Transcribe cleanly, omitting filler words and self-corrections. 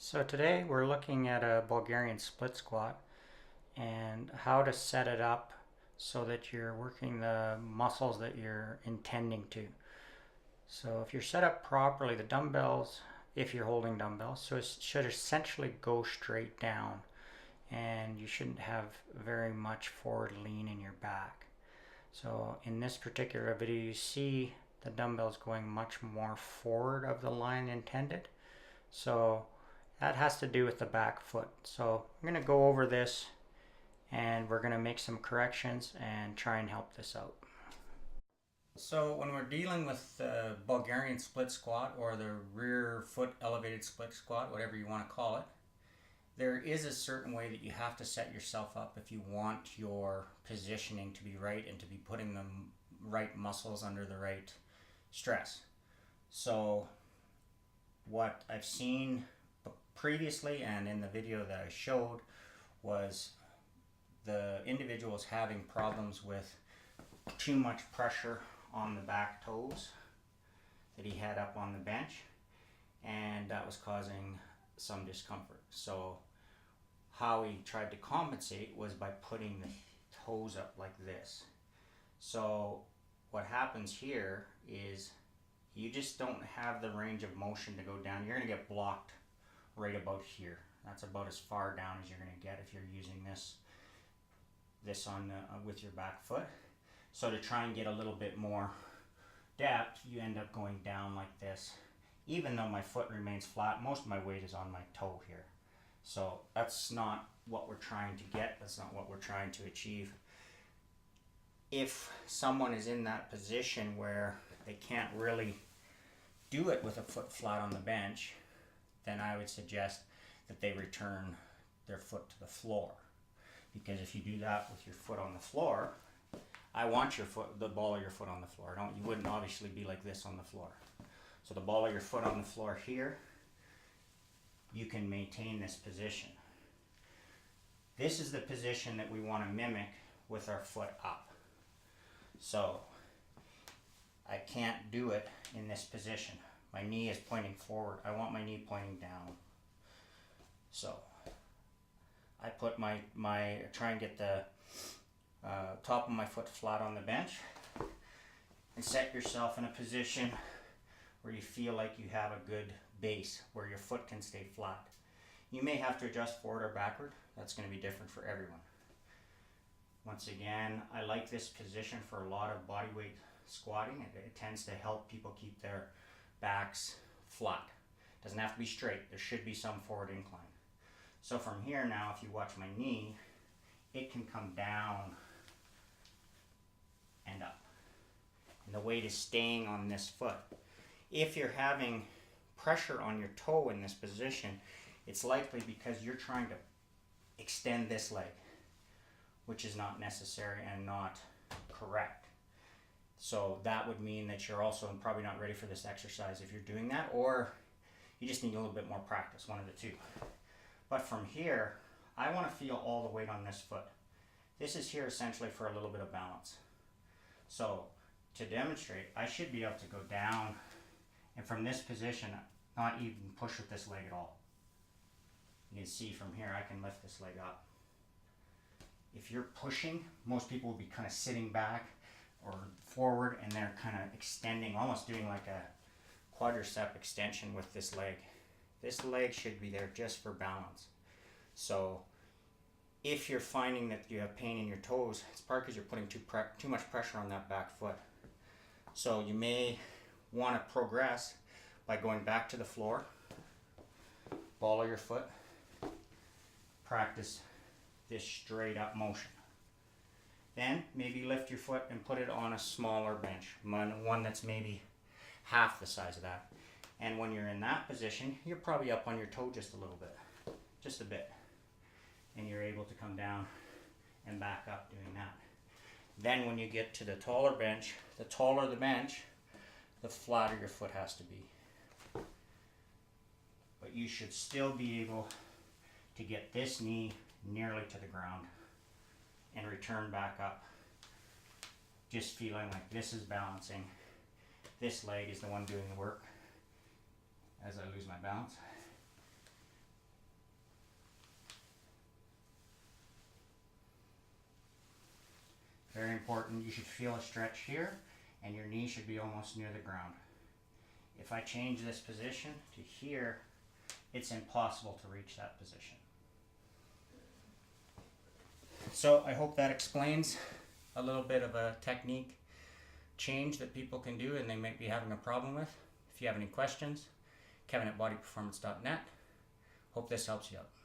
So today we're looking at a Bulgarian split squat and how to set it up so that you're working the muscles that you're intending to. So if you're set up properly, the dumbbells, if you're holding dumbbells, so it should essentially go straight down and you shouldn't have very much forward lean in your back. So in this particular video you see the dumbbells going much more forward of the line intended. So that has to do with the back foot. So I'm going to go over this and we're going to make some corrections and try and help this out. So when we're dealing with the Bulgarian split squat or the rear foot elevated split squat, whatever you want to call it, there is a certain way that you have to set yourself up if you want your positioning to be right and to be putting the right muscles under the right stress. So what I've seen previously and in the video that I showed was the individuals having problems with too much pressure on the back toes that he had up on the bench, and that was causing some discomfort. So how he tried to compensate was by putting the toes up like this. So what happens here is you just don't have the range of motion to go down. You're going to get blocked right about here. That's about as far down as you're going to get if you're using this on with your back foot. So to try and get a little bit more depth, you end up going down like this. Even though my foot remains flat, most of my weight is on my toe here. So that's not what we're trying to get. That's not what we're trying to achieve. If someone is in that position where they can't really do it with a foot flat on the bench, then I would suggest that they return their foot to the floor. Because if you do that with your foot on the floor, I want your foot, the ball of your foot on the floor. You wouldn't obviously be like this on the floor. So the ball of your foot on the floor here, you can maintain this position. This is the position that we want to mimic with our foot up. So I can't do it in this position. My knee is pointing forward. I want my knee pointing down. So I put try and get the top of my foot flat on the bench, and set yourself in a position where you feel like you have a good base where your foot can stay flat. You may have to adjust forward or backward. That's going to be different for everyone. Once again, I like this position for a lot of body weight squatting. It tends to help people keep their backs flat. It doesn't have to be straight. There should be some forward incline. So from here now, if you watch my knee, it can come down and up. And the weight is staying on this foot. If you're having pressure on your toe in this position, it's likely because you're trying to extend this leg, which is not necessary and not correct. So that would mean that you're also probably not ready for this exercise if you're doing that, or you just need a little bit more practice, one of the two. But from here, I want to feel all the weight on this foot. This is here essentially for a little bit of balance. So to demonstrate, I should be able to go down and from this position, not even push with this leg at all. You can see from here, I can lift this leg up. If you're pushing, most people will be kind of sitting back or forward, and they're kind of extending, almost doing like a quadricep extension with this leg. This leg should be there just for balance. So if you're finding that you have pain in your toes, it's probably because you're putting too much pressure on that back foot. So you may want to progress by going back to the floor, ball of your foot, practice this straight up motion. Then maybe lift your foot and put it on a smaller bench, one that's maybe half the size of that. And when you're in that position, you're probably up on your toe just a little bit, just a bit. And you're able to come down and back up doing that. Then when you get to the taller bench, the taller the bench, the flatter your foot has to be. But you should still be able to get this knee nearly to the ground and return back up. Just feeling like this is balancing. This leg is the one doing the work as I lose my balance. very important. You should feel a stretch here, and your knee should be almost near the ground. If I change this position to here, it's impossible to reach that position. So I hope that explains a little bit of a technique change that people can do and they might be having a problem with. If you have any questions, Kevin at bodyperformance.net. Hope this helps you out.